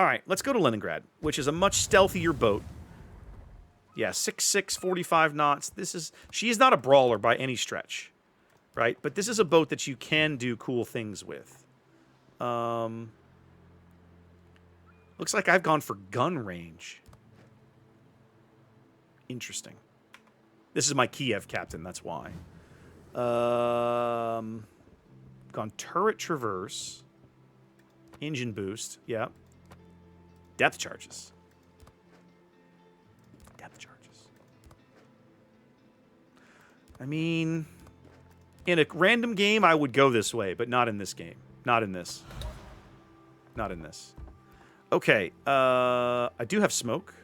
All right, let's go to Leningrad, which is a much stealthier boat. Yeah, 6'6", 45 knots. She is not a brawler by any stretch, right? But this is a boat that you can do cool things with. Looks like I've gone for gun range. Interesting. This is my Kiev captain, that's why. Gone turret traverse. Engine boost, yeah. Depth charges. Depth charges. I mean, in a random game, I would go this way, but not in this game. Not in this. Not in this. Okay, I do have smoke.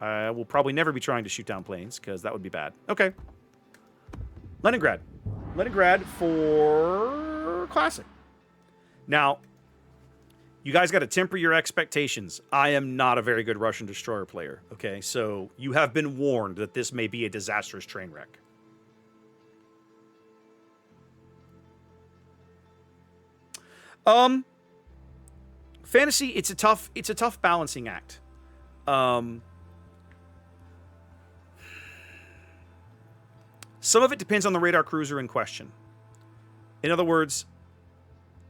I will probably never be trying to shoot down planes, because that would be bad. Okay. Leningrad. Leningrad for Classic. Now, you guys got to temper your expectations. I am not a very good Russian destroyer player, okay? So you have been warned that this may be a disastrous train wreck. Fantasy, it's a tough balancing act. Some of it depends on the radar cruiser in question. In other words,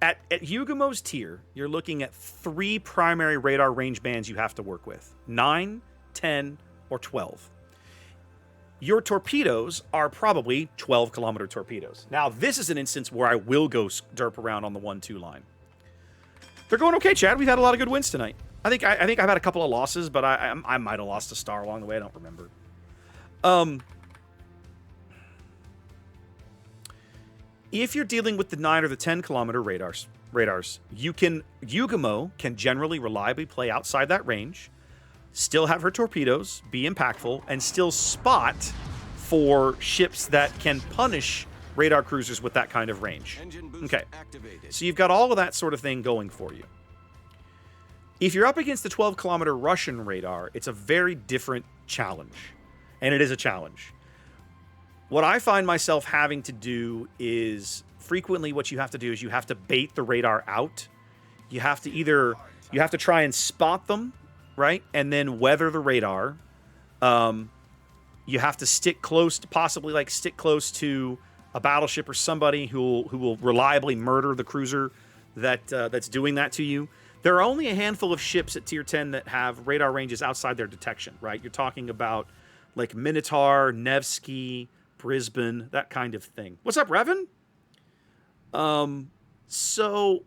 at Yugumo's tier, you're looking at 3 primary radar range bands you have to work with. 9, 10, or 12. Your torpedoes are probably 12-kilometer torpedoes. Now, this is an instance where I will go derp around on the 1-2 line. They're going okay, Chad. We've had a lot of good wins tonight. I think I've had a couple of losses, but I might have lost a star along the way. I don't remember. If you're dealing with the 9 or the 10-kilometer radars, Yugumo can generally reliably play outside that range, still have her torpedoes, be impactful, and still spot for ships that can punish radar cruisers with that kind of range. Okay, so you've got all of that sort of thing going for you. If you're up against the 12-kilometer Russian radar, it's a very different challenge, and it is a challenge. What I find myself having to do is frequently what you have to do is you have to bait the radar out. You have to try and spot them, right? And then weather the radar. You have to stick close to, possibly stick close to a battleship or somebody who will reliably murder the cruiser that's doing that to you. There are only a handful of ships at Tier 10 that have radar ranges outside their detection, right? You're talking about like Minotaur, Nevsky, Brisbane, that kind of thing. What's up, Revan? So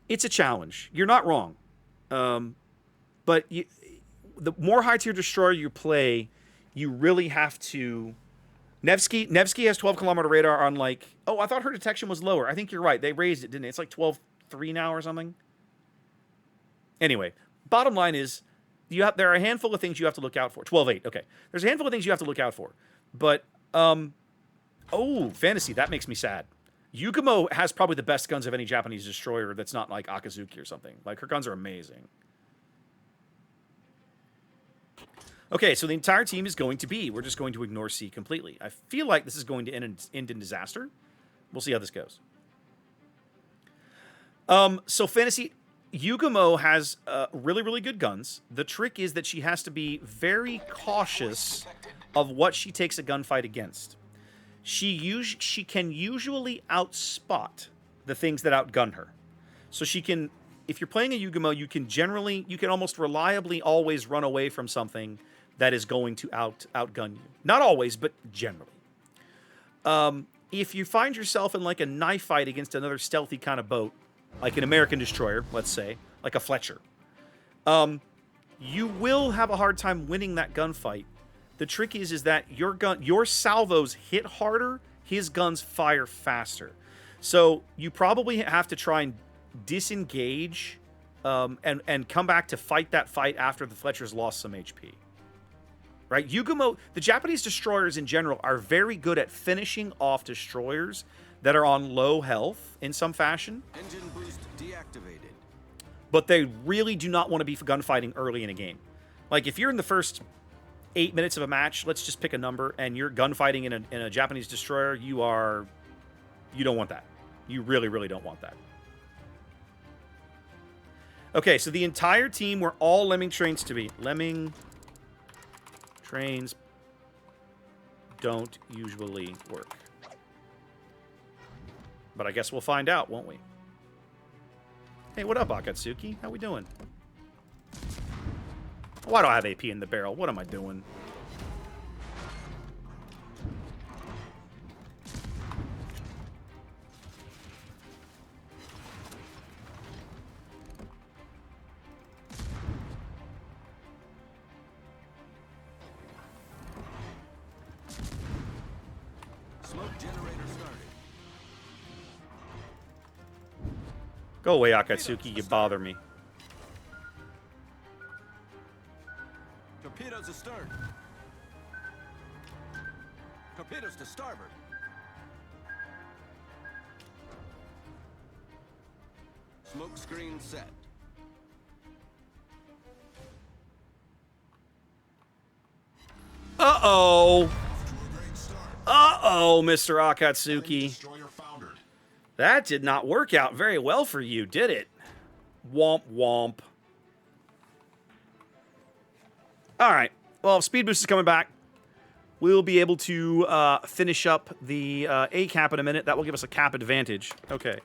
it's a challenge. You're not wrong. But the more high-tier destroyer you play, you really have to... Nevsky has 12-kilometer radar on Oh, I thought her detection was lower. I think you're right. They raised it, didn't they? It's like 12.3 now or something. Anyway, bottom line is, there are a handful of things you have to look out for. 12.8, okay. There's a handful of things you have to look out for. But, fantasy, that makes me sad. Yugumo has probably the best guns of any Japanese destroyer that's not like Akazuki or something. Her guns are amazing. Okay, so the entire team is going to B. We're just going to ignore C completely. I feel like this is going to end in disaster. We'll see how this goes. So fantasy... Yugumo has really, really good guns. The trick is that she has to be very cautious of what she takes a gunfight against. She can usually outspot the things that outgun her. So she can, if you're playing a Yugumo, you can almost reliably always run away from something that is going to outgun you. Not always, but generally. If you find yourself in a knife fight against another stealthy kind of boat, like an American destroyer, let's say, like a Fletcher, you will have a hard time winning that gunfight. The trick is that your salvos hit harder, his guns fire faster. So you probably have to try and disengage and come back to fight that fight after the Fletcher's lost some HP. Right? Yugumo, the Japanese destroyers in general are very good at finishing off destroyers that are on low health in some fashion. Engine boost deactivated. But they really do not want to be gunfighting early in a game. If you're in the first 8 minutes of a match, let's just pick a number, and you're gunfighting in a Japanese destroyer, you don't want that. You really, really don't want that. Okay, so the entire team were all lemming trains to be. Lemming trains don't usually work. But I guess we'll find out, won't we? Hey, what up, Akatsuki? How we doing? Why do I have AP in the barrel? What am I doing? Smoke generator started. Go away, Akatsuki. You bother me. Torpedoes astern. Torpedoes to starboard. Smoke screen set. Uh-oh. Off to a great start. Uh-oh, Mr. Akatsuki. Destroyer foundered. That did not work out very well for you, did it? Womp womp. All right. Well, if Speed Boost is coming back, we'll be able to finish up the A cap in a minute. That will give us a cap advantage. Okay.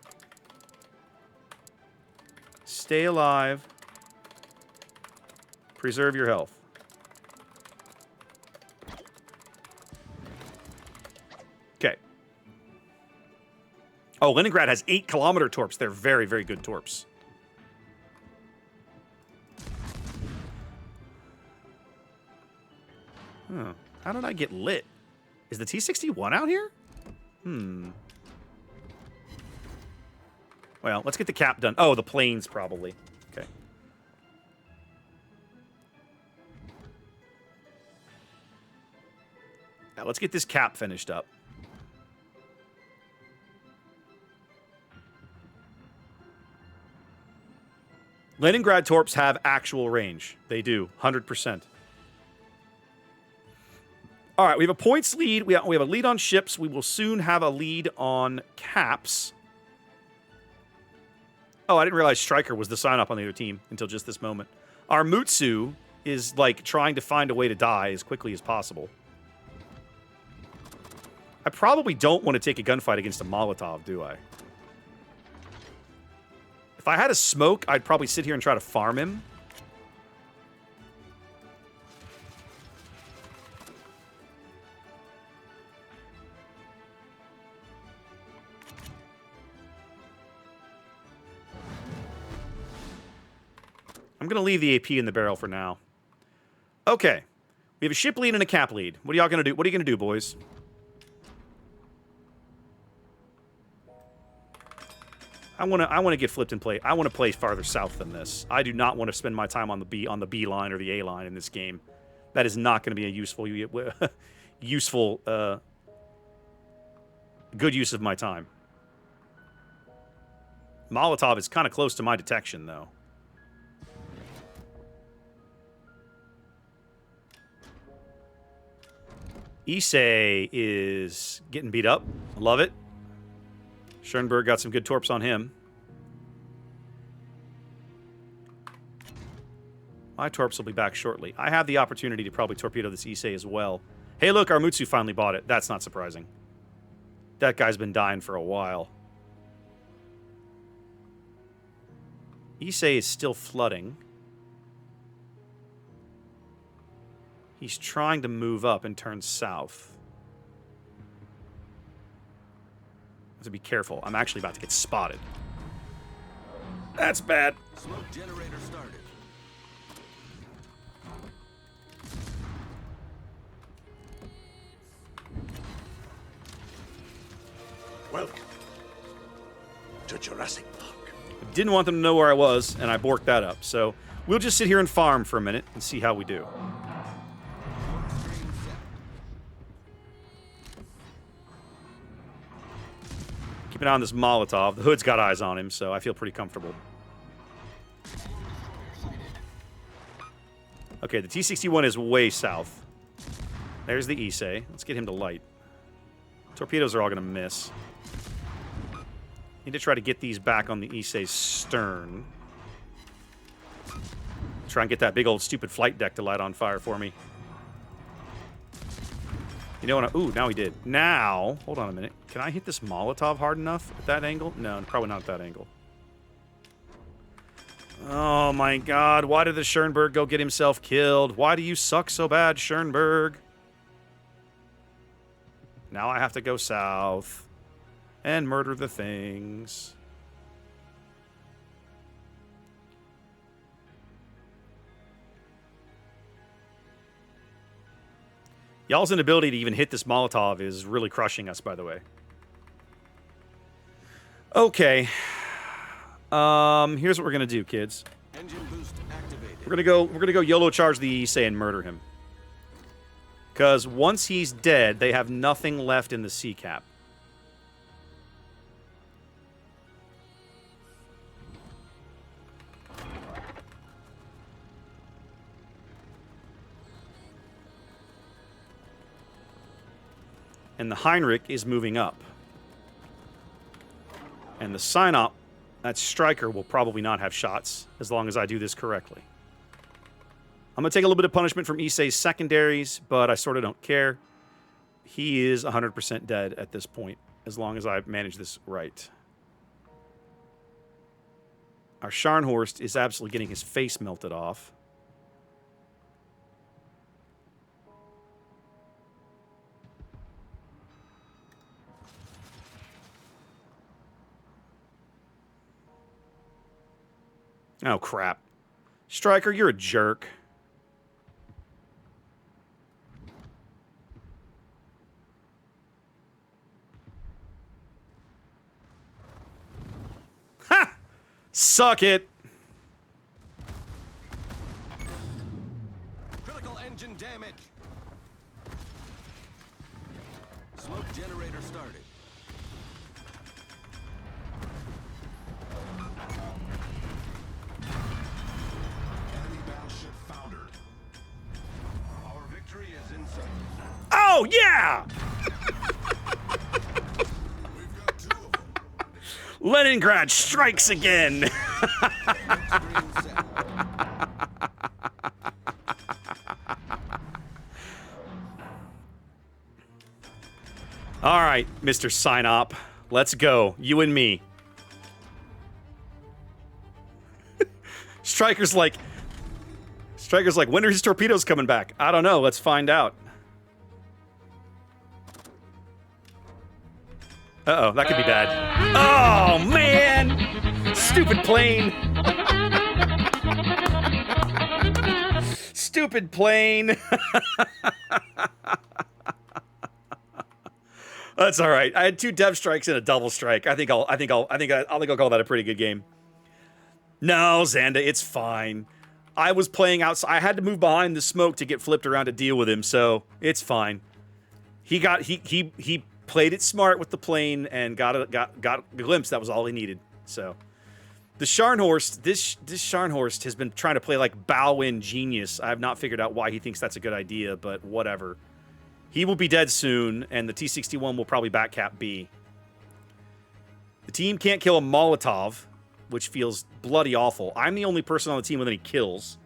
Stay alive. Preserve your health. Okay. Oh, Leningrad has 8-kilometer torps. They're very, very good torps. Huh. How did I get lit? Is the T-61 out here? Well, let's get the cap done. Oh, the planes, probably. Okay. Now, let's get this cap finished up. Leningrad torps have actual range. They do, 100%. All right, we have a points lead. We have a lead on ships. We will soon have a lead on caps. Oh, I didn't realize Striker was the sign-up on the other team until just this moment. Our Mutsu is, like, trying to find a way to die as quickly as possible. I probably don't want to take a gunfight against a Molotov, do I? If I had a smoke, I'd probably sit here and try to farm him. I'm going to leave the AP in the barrel for now. Okay. We have a ship lead and a cap lead. What are y'all going to do? What are you going to do, boys? I want to get flipped and play. I want to play farther south than this. I do not want to spend my time on the B line or the A line in this game. That is not going to be a useful good use of my time. Molotov is kind of close to my detection, though. Issei is getting beat up. Love it. Schoenberg got some good torps on him. My torps will be back shortly. I have the opportunity to probably torpedo this Issei as well. Hey, look, our Mutsu finally bought it. That's not surprising. That guy's been dying for a while. Issei is still flooding. He's trying to move up and turn south. I have to be careful. I'm actually about to get spotted. That's bad. Smoke generator started. Welcome to Jurassic Park. I didn't want them to know where I was, and I borked that up. So we'll just sit here and farm for a minute and see how we do. Keep an eye on this Molotov. The Hood's got eyes on him, so I feel pretty comfortable. Okay, the T-61 is way south. There's the Issei. Let's get him to light. Torpedoes are all going to miss. Need to try to get these back on the Issei's stern. Try and get that big old stupid flight deck to light on fire for me. You know what? Ooh, now he did. Now, hold on a minute. Can I hit this Molotov hard enough at that angle? No, probably not at that angle. Oh my god, why did the Schoenberg go get himself killed? Why do you suck so bad, Schoenberg? Now I have to go south and murder the things. Y'all's inability to even hit this Molotov is really crushing us, by the way. Okay. Here's what we're gonna do, kids. Engine boost activated. We're gonna go YOLO charge the Issei and murder him. Because once he's dead, they have nothing left in the sea cap. And the Heinrich is moving up. And the Synop, that striker, will probably not have shots as long as I do this correctly. I'm going to take a little bit of punishment from Issei's secondaries, but I sort of don't care. He is 100% dead at this point, as long as I manage this right. Our Scharnhorst is absolutely getting his face melted off. Oh, crap. Striker, you're a jerk. Ha! Suck it! Critical engine damage. Smoke generator started. Enemy battleship foundered. Our victory is in sight. Oh, yeah! We've got 2 of them. Leningrad strikes again! Screen set. All right, Mr. Synop. Let's go. You and me. Striker's like, when are his torpedoes coming back? I don't know. Let's find out. Uh-oh, that could be bad. Oh, man! Stupid plane! Stupid plane! That's all right. I had 2 dev strikes and a double strike. I think I'll call that a pretty good game. No, Xanda, it's fine. I was playing outside. I had to move behind the smoke to get flipped around to deal with him, so it's fine. He played it smart with the plane and got a glimpse. That was all he needed. So the Scharnhorst, this Scharnhorst has been trying to play like bow-in genius. I have not figured out why he thinks that's a good idea, but whatever. He will be dead soon, and the T-61 will probably backcap B. The team can't kill a Molotov, which feels bloody awful. I'm the only person on the team with any kills.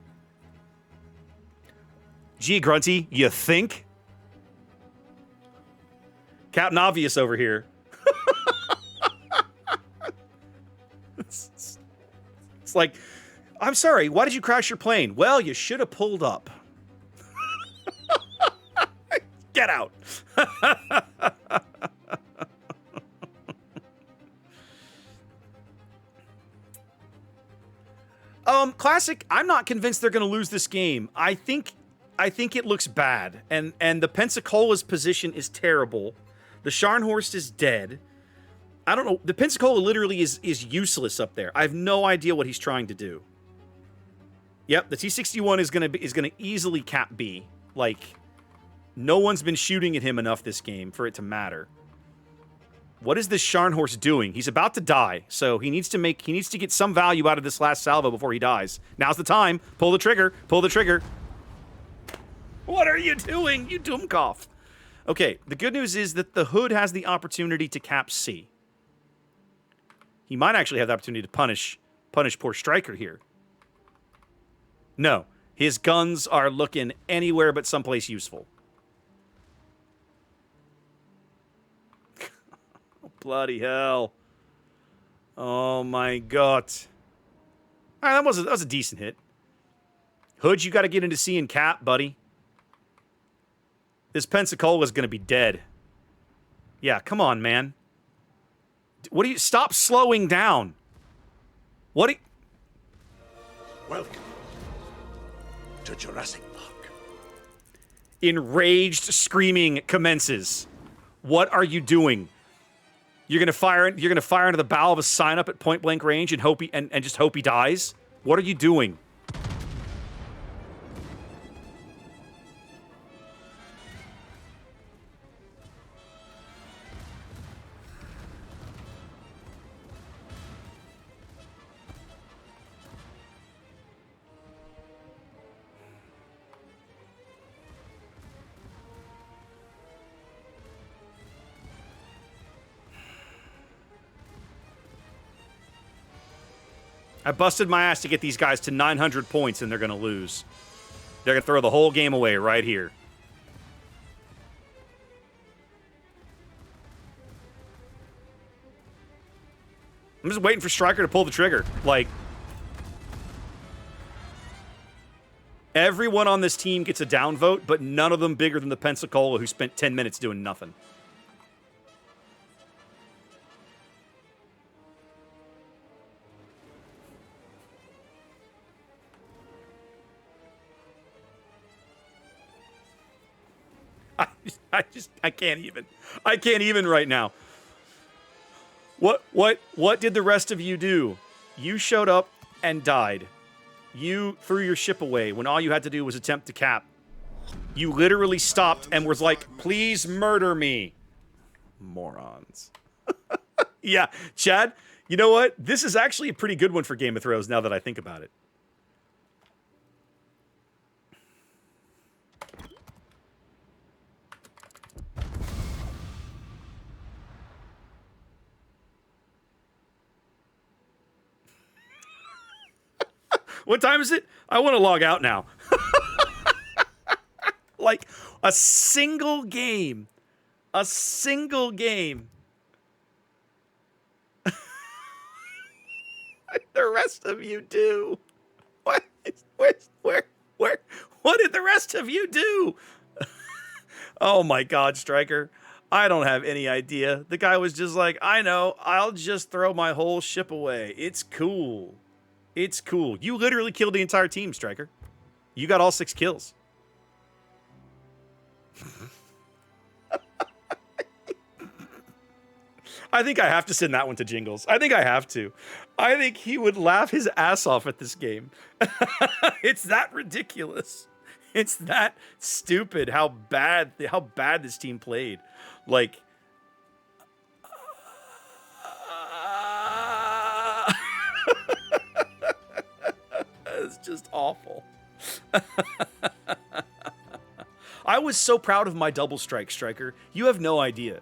Gee, Grunty, you think? Captain Obvious over here. It's like, I'm sorry, why did you crash your plane? Well, you should have pulled up. Get out. Classic, I'm not convinced they're going to lose this game. I think it looks bad. And the Pensacola's position is terrible. The Scharnhorst is dead. I don't know. The Pensacola literally is useless up there. I have no idea what he's trying to do. Yep, the T-61 is going to easily cap B. Like, no one's been shooting at him enough this game for it to matter. What is this Scharnhorst doing? He's about to die, so he needs to get some value out of this last salvo before he dies. Now's the time. Pull the trigger. Pull the trigger. What are you doing, you Doomkopf? Okay, the good news is that the Hood has the opportunity to cap C. He might actually have the opportunity to punish poor Stryker here. No. His guns are looking anywhere but someplace useful. Bloody hell. Oh my god. All right, that was a decent hit. Hood, you got to get into C and cap, buddy. This Pensacola's going to be dead. Yeah, come on, man. What do you... Stop slowing down. What do you... Welcome to Jurassic Park. Enraged screaming commences. What are you doing? You're gonna fire into the bow of a sign up at point blank range and hope and just hope he dies? What are you doing? I busted my ass to get these guys to 900 points, and they're going to lose. They're going to throw the whole game away right here. I'm just waiting for Stryker to pull the trigger. Like, everyone on this team gets a downvote, but none of them bigger than the Pensacola who spent 10 minutes doing nothing. I can't even. I can't even right now. What did the rest of you do? You showed up and died. You threw your ship away when all you had to do was attempt to cap. You literally stopped and was like, please murder me. Morons. Yeah, Chad, you know what? This is actually a pretty good one for Game of Thrones now that I think about it. What time is it? I want to log out now. Like, a single game. A single game. The rest of you do. What did the rest of you do? Oh my God, Stryker. I don't have any idea. The guy was just like, I know, I'll just throw my whole ship away. It's cool. It's cool. You literally killed the entire team, Stryker. You got all 6 kills. I think I have to send that one to Jingles. I think I have to. I think he would laugh his ass off at this game. It's that ridiculous. It's that stupid how bad this team played. Like, it's just awful. I was so proud of my double strike, Stryker. You have no idea.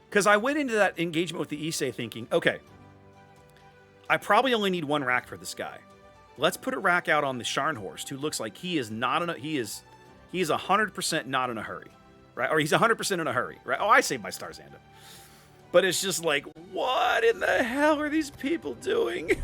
Because I went into that engagement with the Issei thinking, okay, I probably only need 1 rack for this guy. Let's put a rack out on the Scharnhorst, who looks like he is not in a, he is 100% not in a hurry, right? Or he's 100% in a hurry, right? Oh, I saved my Starzanda. But it's just like, what in the hell are these people doing?